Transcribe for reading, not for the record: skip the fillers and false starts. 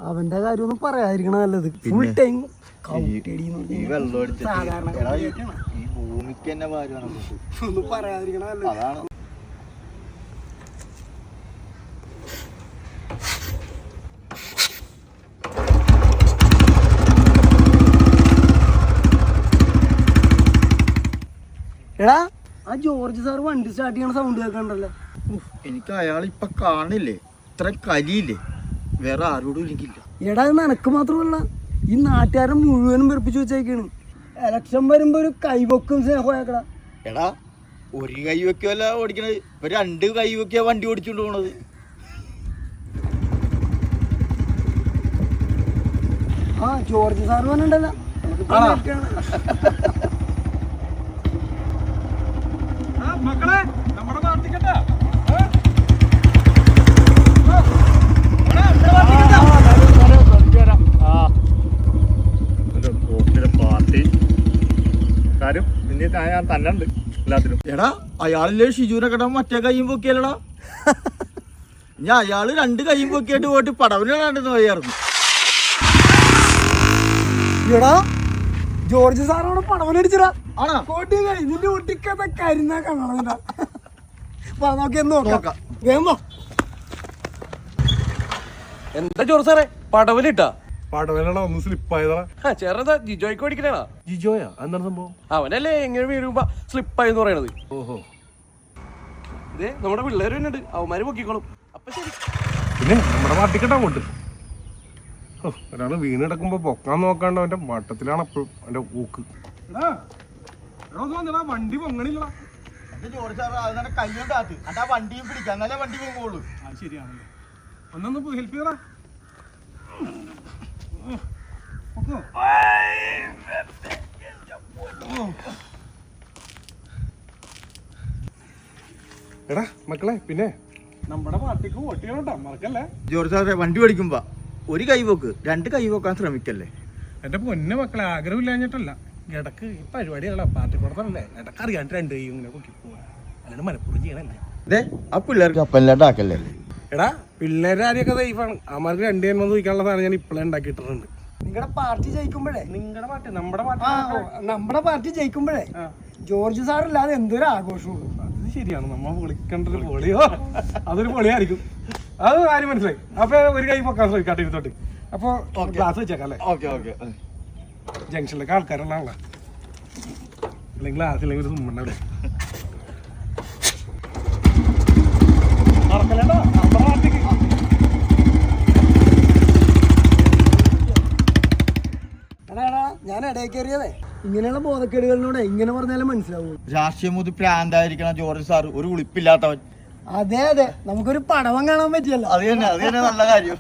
അവന്റെ കാര്യമൊന്നും പറയാതിരിക്കണ നല്ലത്. ഫുൾ ടൈം ഭൂമിക്ക് തന്നെ ഒന്നും പറയാതിരിക്കണ നല്ലത്. അതാണ്. എടാ ആ ജോർജ് സാർ വണ്ടി സ്റ്റാർട്ട് ചെയ്യണ സൗണ്ട് കേൾക്കണ്ടല്ലോ. എനിക്ക് അയാൾ ഇപ്പൊ കാണില്ലേ, ഇത്ര കലിയില്ലേ, വേറെ ആരോടും ഇല്ലെങ്കില്ല. എടാ അത് നിനക്ക് മാത്രമല്ല, ഈ നാട്ടുകാരെ മുഴുവനും വെറുപ്പിച്ചു വെച്ചേക്കാണ്. എലക്ഷൻ വരുമ്പോ ഒരു കൈവക്കും സ്നേഹമാക്കടാ. എടാ ഒരു കൈ വെക്കല്ല ഓടിക്കണത്, ഇപ്പൊ 2 കൈ വെക്കിയ വണ്ടി ഓടിച്ചോണ്ട് പോണത്. ആ ജോർജ് സാർ പറഞ്ഞിട്ടല്ല മക്കളെ നമ്മുടെ നാട്ടിക്കട്ടെ. പാർട്ടി കാര്യം പിന്നെ ഞാൻ തന്നെ ഉണ്ട് എല്ലാത്തിനും. എടാ അയാളില്ലേ ഷിജുവിനെ കണ്ടാ മറ്റേ കൈയും പൊക്കിയല്ലടാ. ഞാൻ അയാള് 2 കൈയും പൊക്കിയായിട്ട് പോയിട്ട് പടവിനാണ്ടെന്ന് പോയായിരുന്നു. എടാ ജോർജ് സാറോട് പടവനടിച്ചടാ. ആണോ? കോട്ടി കൈ നിന്റെ ഒട്ടിക്കഥ കരിന്നാ കാണാ. നോക്കി എന്ന് നോക്കാം. എന്താ ജോർജ് സാറേ പടവലിട്ടാ? പടവലടാ ഒന്ന് സ്ലിപ്പായതാ. ചേർന്നതാ ജിജോയ്ക്ക് ഓടിക്കണേടാ. ജിജോയാ? എന്താണ് സംഭവം? അവനല്ലേ എങ്ങനെ വീഴുമ്പോ സ്ലിപ്പായെന്ന് പറയണത്. ഓഹോ, ഇതേ നമ്മുടെ പിള്ളേർ തന്നെ ഉണ്ട്, അവന്മാര് പൊക്കിക്കോളും. അപ്പൊ ശരി. പിന്നെ നമ്മുടെ പാർട്ടിക്കട്ടാ അങ്ങോട്ട്. ഒരാള് വീണെടുക്കുമ്പോ പൊക്കാൻ നോക്കാണ്ട് അവന്റെ വട്ടത്തിലാണ് എപ്പോഴും അവന്റെ ഊക്ക്. വണ്ടി പൊങ്ങണില്ലടാ. വണ്ടിയും പിടിക്കാം, നല്ല വണ്ടി പോകുള്ളൂ. ശരിയാണല്ലോ, ഒന്നൊന്ന് ഹെൽപ്പ് ചെയ്യടാ. എടാ മക്കളെ, പിന്നെ നമ്മുടെ പാർട്ടിക്ക് വോട്ട് ചെയ്യണോട്ടാ, മറക്കല്ലേ. ജോർജ് സാറേ വണ്ടി ഓടിക്കുമ്പോ 1 കൈ വെക്ക്, 2 കൈ വെക്കാൻ ശ്രമിക്കല്ലേ. എന്റെ പൊന്നെ മക്കളെ, ആഗ്രഹമില്ലാഞ്ഞിട്ടല്ല. ഇടക്ക് ഈ പരിപാടികളാ, പാർട്ടി കൊടുത്തല്ലേ, ഇടക്ക് അറിയാണ്ട് 2 കൈ ഇങ്ങനെ പൊക്കി പോവാ, അല്ലാണ്ട് മനപ്പുറം ചെയ്യണല്ലേ. അതെ ആ പിള്ളേർക്ക് അപ്പനില്ലാണ്ടാക്കല്ലേ. എടാ പിള്ളേരുടെ ആരെയൊക്കെ സേഫാണ്. അവന്മാർക്ക് 2 ജന്മം ചോദിക്കാനുള്ള സാധനം ഞാൻ ഇപ്പോഴേ ഉണ്ടാക്കിയിട്ടുണ്ട്. നിങ്ങളുടെ പാർട്ടി ജയിക്കുമ്പോഴേ, നിങ്ങളുടെ പാർട്ടി നമ്മുടെ പാർട്ടി നമ്മുടെ പാർട്ടി ജയിക്കുമ്പോഴേ ജോർജ് സാറില്ലാതെ എന്തൊരു ആഘോഷമുള്ളൂ. അത് ശരിയാണ്, നമ്മ വിളിക്കേണ്ട ഒരു പൊളിയോ, അതൊരു പൊളിയായിരിക്കും. അത് കാര്യം മനസ്സിലായി. അപ്പൊ 1 കൈ പൊക്കാൻ ശ്രമിക്കാട്ടെ ഇരുത്തോട്ട്. അപ്പൊ ക്ലാസ് വെച്ചേക്കാം അല്ലേ? Okay okay. ജംഗ്ഷനിലൊക്കെ ആൾക്കാരുള്ളതാണല്ലോ, അല്ലെങ്കിൽ ക്ലാസ് ഇല്ലെങ്കിൽ സുമ്മുണ്ടാവില്ലേ. നടക്കല്ലേട്ടോ നമ്മുടെ പാർട്ടിക്ക്. ഞാൻ ഇടയിൽ കയറിയതേ ഇങ്ങനെയുള്ള ബോധക്കേടുകളിലൂടെ ഇങ്ങനെ പറഞ്ഞാലും മനസ്സിലാവൂ. രാഷ്ട്രീയം മുതൽ പ്രാന്തായിരിക്കണം ജോർജ് സാർ, ഒരു ഉളിപ്പില്ലാത്തവൻ. അതെ അതെ, നമുക്കൊരു പടവം കാണാൻ പറ്റിയല്ലോ. അത് തന്നെ നല്ല കാര്യം.